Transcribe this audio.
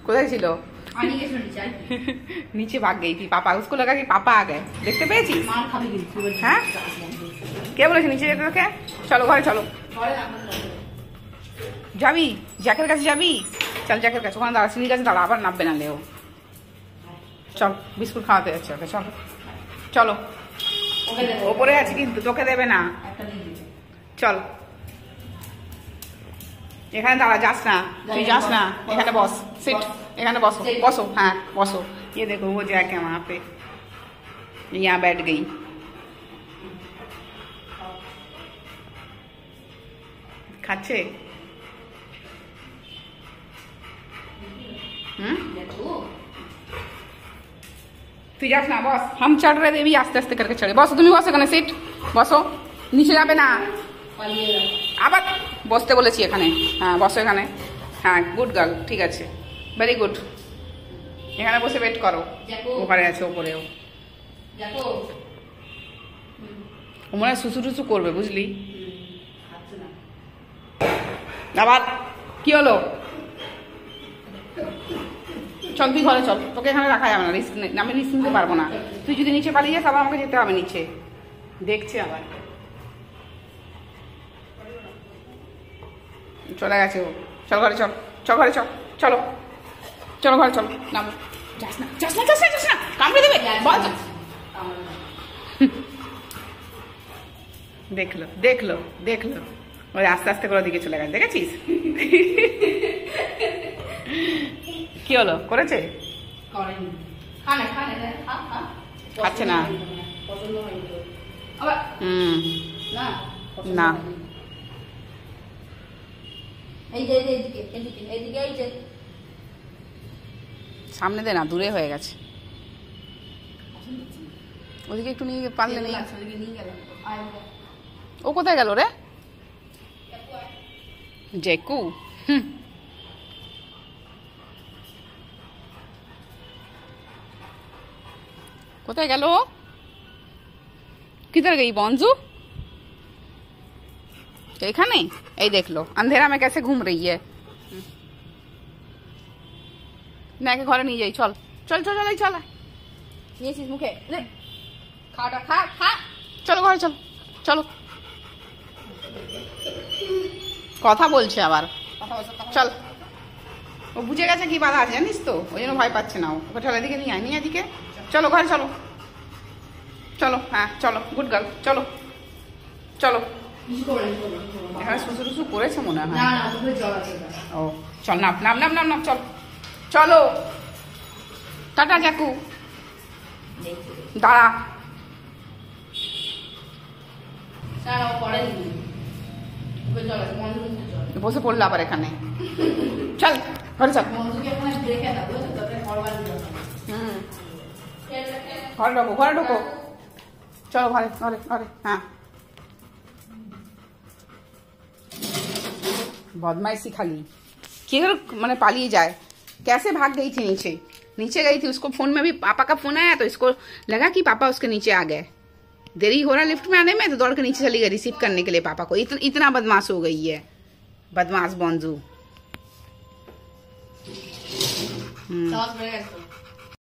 কোথায় ছিল? नीचे भाग गई थी पापा, उसको लगा कि पापा आ गए। देखते পেয়েছি? হ্যাঁ, কে বলেছে নিচে যেতে তোকে? চলো ঘরে চলো। যাবি জ্যাকের কাছে যাবি? চল জ্যাকের কাছে, ওখানে দাঁড়া, সিঁড়ির কাছে দাঁড়া, আবার নামবে না লেও। চল বিস্কুট খাওয়াতে যাচ্ছে ওকে, চল চলো। ওপরে আছে কিন্তু তোকে দেবে না। চল এখানে দাঁড়া, যাস না, তুই যাস না, এখানে বস, সিট, এখানে বসো বসো, হ্যাঁ বসো। ये देखो वो जैक है वहां पे, यहाँ बैठ गई। खाচ্ছে? তুই যাস না, বস। हम चढ़ रहे थे भी आस्ते आस्ते करके चढ़े। बसो তুমি, বসো এখানে, সিট বসো, নিচে যাবে না। আবার বসতে বলেছি এখানে, হ্যাঁ বসো এখানে, হ্যাঁ গুড গার্ল, ঠিক আছে, ভেরি গুড। এখানে বসে ওয়েট করো, ওখানে আছে ওপরেও। ও মনে হয় সুসু টুসু করবে, বুঝলি? আবার কি হলো? চল তুই ঘরে চল, তোকে এখানে রাখা যাবে না, রিস্ক নেই, আমি রিস্ক নিতে পারবো না। তুই যদি নিচে পালিয়ে যাস আবার আমাকে যেতে হবে নিচে, দেখছে আবার। চলে গেছে ও, চল ঘরে চল, চল ঘরে চল, চলো চলো ঘরে চলো, নামো। যাস না যাস না যাস না যাস না, কামড়ে দেবে, বল। দেখলো দেখলো দেখলো, ওই আস্তে আস্তে করে দিকে চলে গেছে, দেখেছিস? কি হলো, করেছে? খাচ্ছে না, না সামনে দে না, দূরে হয়ে গেছে, ওদিকে একটু নিয়ে পারলে নেই। ও কোথায় গেল রে? জেকু, কোথায় গেল? किधर गई बॉन्जू? এখানে, এই দেখলো अंधेरा में कैसे घूम रही है। না একে ঘরে নিয়ে যাই, চল চল চল চল, চল নিয়েছিস মুখে, খাওয়াটা খা খা, চলো ঘরে চলো চলো। কথা বলছে আবার, চল। ও বুঝে গেছে কি বাধা আছে জানিস তো, ওই জন্য ভয় পাচ্ছে না। ওকে চল এদিকে নিয়ে আয়, নিয়ে এদিকে চলো, ঘরে চলো চলো, হ্যাঁ চলো, গুড গার্ল, চলো চলো। এখানে সুসু টুসু করেছে মনে হয়। ও চল, নাম নাম নাম নাম নাম, চল চলো। টাটা জ্যাকু, দাঁড়া। বসে পড়লো আবার এখানে, চল ঘরে চল। ঘরে ঢোকো, ঘরে ঢোকো, চলো ঘরে ঘরে ঘরে, হ্যাঁ। बदमाशी खाली किधर मैंने पालिए जाए, कैसे भाग गई थी नीचे, नीचे गई थी। उसको फोन में भी पापा का फोन आया तो इसको लगा कि पापा उसके नीचे आ गए। देरी हो रहा लिफ्ट में आने में, तो दौड़ के नीचे चली गई रिसीव करने के लिए पापा को। इतना बदमाश हो गई है, बदमाश बॉन्जू।